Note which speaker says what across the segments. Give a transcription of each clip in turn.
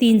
Speaker 1: 3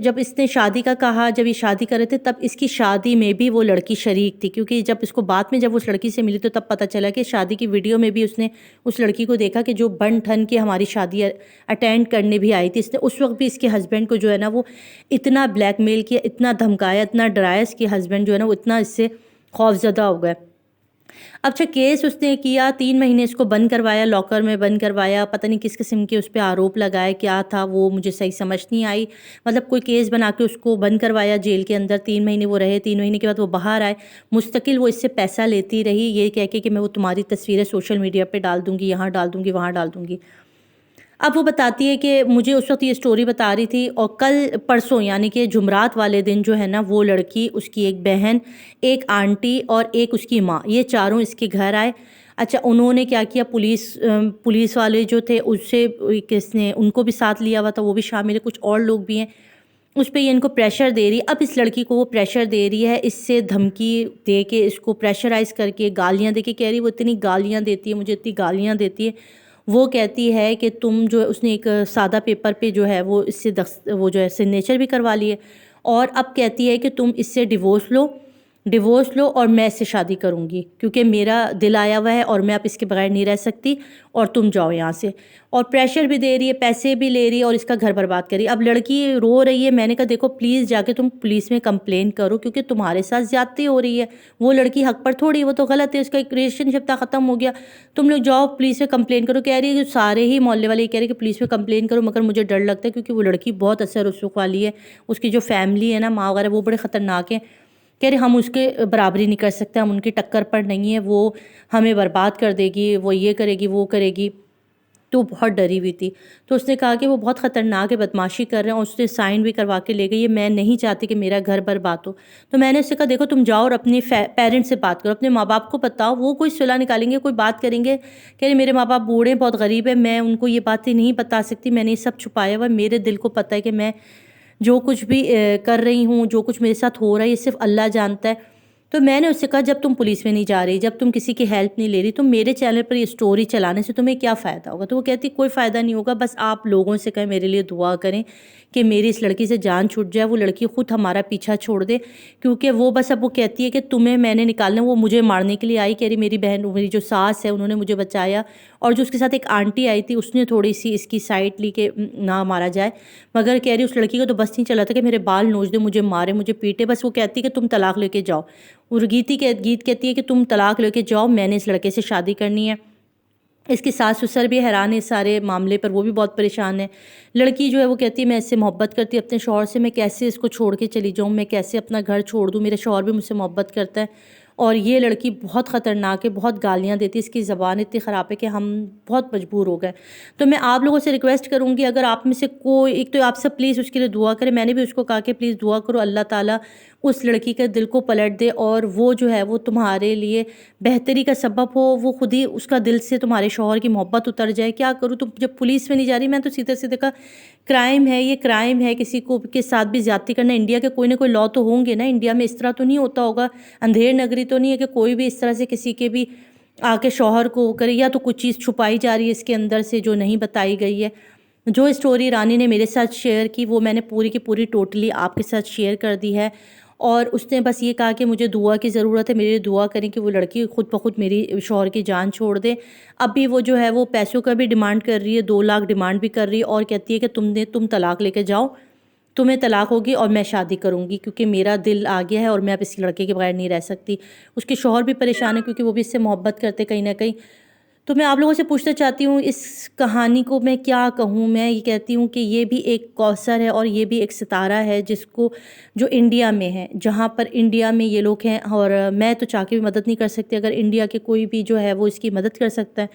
Speaker 1: جب اس نے شادی کا کہا، جب یہ شادی کر رہے تھے تب اس کی شادی میں بھی وہ لڑکی شریک تھی، کیونکہ جب اس کو بعد میں جب اس لڑکی سے ملی تو تب پتہ چلا کہ شادی کی ویڈیو میں بھی اس نے اس لڑکی کو دیکھا کہ جو بن ٹھن کے ہماری شادی اٹینڈ کرنے بھی آئی تھی۔ اس نے اس وقت بھی اس کے ہسبینڈ کو جو ہے نا وہ اتنا بلیک میل کیا، اتنا دھمکایا، اتنا ڈرایا، اس کے ہسبینڈ جو ہے نا وہ اتنا اس سے خوفزدہ ہو گئے۔ اچھا کیس اس نے کیا، 3 مہینے اس کو بند کروایا، لاکر میں بند کروایا، پتہ نہیں کس قسم کے اس پہ آروپ لگائے، کیا تھا وہ مجھے صحیح سمجھ نہیں آئی، مطلب کوئی کیس بنا کے اس کو بند کروایا جیل کے اندر، 3 مہینے وہ رہے، 3 مہینے کے بعد وہ باہر آئے، مستقل وہ اس سے پیسہ لیتی رہی یہ کہہ کے کہ میں وہ تمہاری تصویریں سوشل میڈیا پہ ڈال دوں گی، یہاں ڈال دوں گی، وہاں ڈال دوں گی۔ اب وہ بتاتی ہے کہ مجھے اس وقت یہ سٹوری بتا رہی تھی، اور کل پرسوں یعنی کہ جمعرات والے دن جو ہے نا وہ لڑکی، اس کی ایک بہن، ایک آنٹی اور ایک اس کی ماں، یہ چاروں اس کے گھر آئے۔ اچھا انہوں نے کیا کیا، پولیس والے جو تھے اس سے کس نے ان کو بھی ساتھ لیا ہوا تھا، وہ بھی شامل ہے، کچھ اور لوگ بھی ہیں، اس پہ یہ ان کو پریشر دے رہی۔ اب اس لڑکی کو وہ پریشر دے رہی ہے، اس سے دھمکی دے کے، اس کو پریشرائز کر کے، گالیاں دے کے، کہہ رہی وہ اتنی گالیاں دیتی ہے مجھے، اتنی گالیاں دیتی ہے، وہ کہتی ہے کہ تم جو اس نے ایک سادہ پیپر پہ جو ہے وہ اس سے وہ جو ہے سگنیچر بھی کروا لی ہے، اور اب کہتی ہے کہ تم اس سے ڈیورس لو اور میں اس سے شادی کروں گی، کیونکہ میرا دل آیا ہوا ہے اور میں اب اس کے بغیر نہیں رہ سکتی، اور تم جاؤ یہاں سے، اور پریشر بھی دے رہی ہے، پیسے بھی لے رہی ہے، اور اس کا گھر برباد کر رہی ہے۔ اب لڑکی رو رہی ہے، میں نے کہا دیکھو پلیز جا کے تم پولیس میں کمپلین کرو، کیونکہ تمہارے ساتھ زیادتی ہو رہی ہے، وہ لڑکی حق پر تھوڑی، وہ تو غلط ہے، اس کا ایک ریلیشن شپ تھا ختم ہو گیا، تم لوگ جاؤ پولیس میں کمپلین کرو۔ کہہ رہی ہے کہ سارے ہی محلے والے کہہ رہے ہیں کہ پولیس میں کمپلین کرو، مگر مجھے ڈر لگتا ہے کیونکہ وہ لڑکی بہت اثر رسوخ والی ہے، اس کی جو فیملی ہے نا، ماں وغیرہ، وہ بڑے خطرناک ہیں، کہہ رہے ہم اس کے برابری نہیں کر سکتے، ہم ان کی ٹکر پر نہیں ہیں، وہ ہمیں برباد کر دے گی، وہ یہ کرے گی، وہ کرے گی، تو بہت ڈری ہوئی تھی۔ تو اس نے کہا کہ وہ بہت خطرناک ہے، بدماشی کر رہے ہیں، اور اس نے سائن بھی کروا کے لے گئی ہے، میں نہیں چاہتی کہ میرا گھر برباد ہو۔ تو میں نے اس سے کہا دیکھو تم جاؤ اور اپنے پیرنٹس سے بات کرو، اپنے ماں باپ کو بتاؤ، وہ کوئی صلح نکالیں گے، کوئی بات کریں گے، کہ میرے ماں باپ بوڑھے ہیں، بہت غریب ہیں، میں ان کو یہ باتیں نہیں بتا سکتی، میں نے یہ سب چھپایا ہوا ہے، میرے دل کو پتہ ہے کہ میں جو کچھ بھی کر رہی ہوں، جو کچھ میرے ساتھ ہو رہا ہے، یہ صرف اللہ جانتا ہے۔ تو میں نے اس سے کہا جب تم پولیس میں نہیں جا رہی، جب تم کسی کی ہیلپ نہیں لے رہی، تو میرے چینل پر یہ سٹوری چلانے سے تمہیں کیا فائدہ ہوگا؟ تو وہ کہتی کوئی فائدہ نہیں ہوگا، بس آپ لوگوں سے کہیں میرے لیے دعا کریں کہ میری اس لڑکی سے جان چھوٹ جائے، وہ لڑکی خود ہمارا پیچھا چھوڑ دے، کیونکہ وہ بس اب وہ کہتی ہے کہ تمہیں میں نے نکالنا، وہ مجھے مارنے کے لیے آئی، کہہ رہی میری بہن، میری جو ساس ہے انہوں نے مجھے بچایا، اور جو اس کے ساتھ ایک آنٹی آئی تھی اس نے تھوڑی سی اس کی سائڈ لی کہ نہ مارا جائے، مگر کہہ رہی اس لڑکی کو تو بس نہیں چلا تھا کہ میرے بال نوچ دے، مجھے مارے، مجھے پیٹے، بس وہ کہتی کہ تم طلاق لے کے جاؤ، اور گیت کہتی ہے کہ تم طلاق لے کے جاؤ، میں نے اس لڑکے سے شادی کرنی ہے۔ اس کی ساس سسر بھی حیران ہے اس سارے معاملے پر، وہ بھی بہت پریشان ہے۔ لڑکی جو ہے وہ کہتی ہے میں اس سے محبت کرتی ہوں اپنے شوہر سے، میں کیسے اس کو چھوڑ کے چلی جاؤں، میں کیسے اپنا گھر چھوڑ دوں، میرے شوہر بھی مجھ سے محبت کرتا ہے، اور یہ لڑکی بہت خطرناک ہے، بہت گالیاں دیتی ہے، اس کی زبان اتنی خراب ہے کہ ہم بہت مجبور ہو گئے۔ تو میں آپ لوگوں سے ریکویسٹ کروں گی اگر آپ میں سے کوئی ایک، تو آپ سب پلیز اس کے لیے دعا کریں، میں نے بھی اس کو کہا کہ پلیز دعا کرو اللہ تعالیٰ اس لڑکی کے دل کو پلٹ دے، اور وہ جو ہے وہ تمہارے لیے بہتری کا سبب ہو، وہ خود ہی اس کا دل سے تمہارے شوہر کی محبت اتر جائے۔ کیا کروں، تم جب پولیس میں نہیں جا رہی، میں تو سیدھے سیدھے کا کرائم ہے، یہ کرائم ہے کسی کو کے ساتھ بھی زیادتی کرنا، انڈیا کے کوئی نہ کوئی لا تو ہوں گے نا، انڈیا میں اس طرح تو نہیں ہوتا ہوگا، اندھیر نگری تو نہیں ہے کہ کوئی بھی اس طرح سے کسی کے بھی آ کے شوہر کو کرے، یا تو کچھ چیز چھپائی جا رہی ہے اس کے اندر سے جو نہیں بتائی گئی ہے۔ جو اسٹوری رانی نے میرے ساتھ شیئر کی وہ میں نے پوری کی پوری ٹوٹلی آپ کے ساتھ شیئر کر دی ہے، اور اس نے بس یہ کہا کہ مجھے دعا کی ضرورت ہے، میرے لیے دعا کریں کہ وہ لڑکی خود بخود میری شوہر کی جان چھوڑ دے۔ اب بھی وہ جو ہے وہ پیسوں کا بھی ڈیمانڈ کر رہی ہے، 2 لاکھ ڈیمانڈ بھی کر رہی ہے، اور کہتی ہے کہ تم طلاق لے کے جاؤ، تمہیں طلاق ہوگی اور میں شادی کروں گی، کیونکہ میرا دل آ گیا ہے اور میں اب اس لڑکے کے بغیر نہیں رہ سکتی۔ اس کے شوہر بھی پریشان ہے کیونکہ وہ بھی اس سے محبت کرتے کہیں نہ کہیں۔ تو میں آپ لوگوں سے پوچھنا چاہتی ہوں اس کہانی کو میں کیا کہوں، میں یہ کہتی ہوں کہ یہ بھی ایک کوثر ہے اور یہ بھی ایک ستارہ ہے جس کو جو انڈیا میں ہے، جہاں پر انڈیا میں یہ لوگ ہیں، اور میں تو چاہ کے بھی مدد نہیں کر سکتی، اگر انڈیا کے کوئی بھی جو ہے وہ اس کی مدد کر سکتا ہے،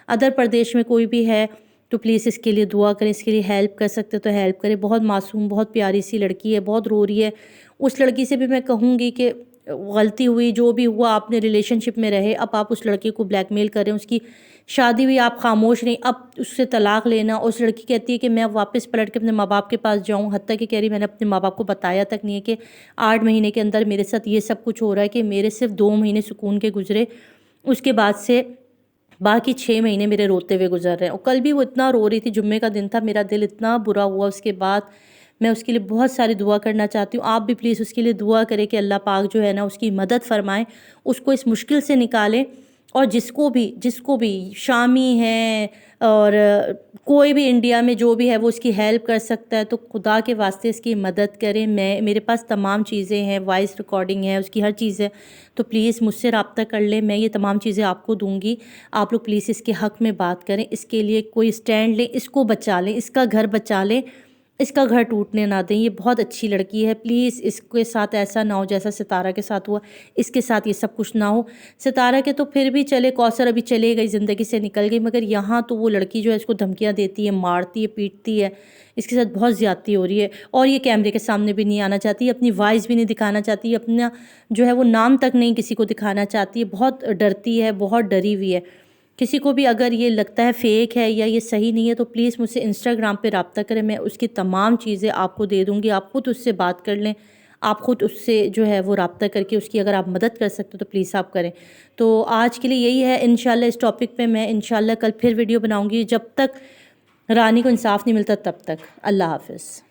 Speaker 1: ادر پردیش میں کوئی بھی ہے تو پلیز اس کے لیے دعا کریں، اس کے لیے ہیلپ کر سکتے تو ہیلپ کریں۔ بہت معصوم، بہت پیاری سی لڑکی ہے، بہت رو رہی ہے۔ اس لڑکی سے بھی میں کہوں گی کہ غلطی ہوئی، جو بھی ہوا، آپ نے ریلیشن شپ میں رہے، اب آپ اس لڑکے کو بلیک میل کریں، اس کی شادی ہوئی، آپ خاموش نہیں، اب اس سے طلاق لینا۔ اس لڑکی کہتی ہے کہ میں واپس پلٹ کے اپنے ماں باپ کے پاس جاؤں، حتیٰ کہ کہہ رہی میں نے اپنے ماں باپ کو بتایا تک نہیں ہے کہ 8 مہینے کے اندر میرے ساتھ یہ سب کچھ ہو رہا ہے، کہ میرے صرف 2 مہینے سکون کے گزرے، اس کے بعد سے باقی 6 مہینے میرے روتے ہوئے گزر رہے ہیں۔ اور کل بھی وہ اتنا رو رہی تھی، جمعے کا دن تھا، میرا دل اتنا برا ہوا اس کے بعد، میں اس کے لیے بہت ساری دعا کرنا چاہتی ہوں. آپ بھی پلیز اس کے لیے دعا کریں کہ اللہ پاک جو ہے نا اس کی مدد فرمائیں, اس کو اس مشکل سے نکالیں. اور جس کو بھی شامی ہیں اور کوئی بھی انڈیا میں جو بھی ہے وہ اس کی ہیلپ کر سکتا ہے تو خدا کے واسطے اس کی مدد کریں. میرے پاس تمام چیزیں ہیں, وائس ریکارڈنگ ہے, اس کی ہر چیز ہے, تو پلیز مجھ سے رابطہ کر لیں. میں یہ تمام چیزیں آپ کو دوں گی. آپ لوگ پلیز اس کے حق میں بات کریں, اس کے لیے کوئی اسٹینڈ لیں, اس کو بچا لیں, اس کا گھر بچا لیں, اس کا گھر ٹوٹنے نہ دیں. یہ بہت اچھی لڑکی ہے, پلیز اس کے ساتھ ایسا نہ ہو جیسا ستارہ کے ساتھ ہوا. اس کے ساتھ یہ سب کچھ نہ ہو. ستارہ کے تو پھر بھی چلے, کوثر ابھی چلے گئی, زندگی سے نکل گئی, مگر یہاں تو وہ لڑکی جو ہے اس کو دھمکیاں دیتی ہے, مارتی ہے, پیٹتی ہے, اس کے ساتھ بہت زیادتی ہو رہی ہے. اور یہ کیمرے کے سامنے بھی نہیں آنا چاہتی, اپنی وائس بھی نہیں دکھانا چاہتی, اپنا جو ہے وہ نام تک نہیں کسی کو دکھانا چاہتی ہے. بہت ڈرتی ہے, بہت ڈری ہوئی ہے. کسی کو بھی اگر یہ لگتا ہے فیک ہے یا یہ صحیح نہیں ہے تو پلیز مجھ سے انسٹاگرام پہ رابطہ کریں, میں اس کی تمام چیزیں آپ کو دے دوں گی. آپ خود اس سے بات کر لیں, آپ خود اس سے جو ہے وہ رابطہ کر کے اس کی اگر آپ مدد کر سکتے ہو تو پلیز آپ کریں. تو آج کے لیے یہی ہے. انشاءاللہ اس ٹاپک پہ میں انشاءاللہ کل پھر ویڈیو بناؤں گی. جب تک رانی کو انصاف نہیں ملتا تب تک. اللہ حافظ.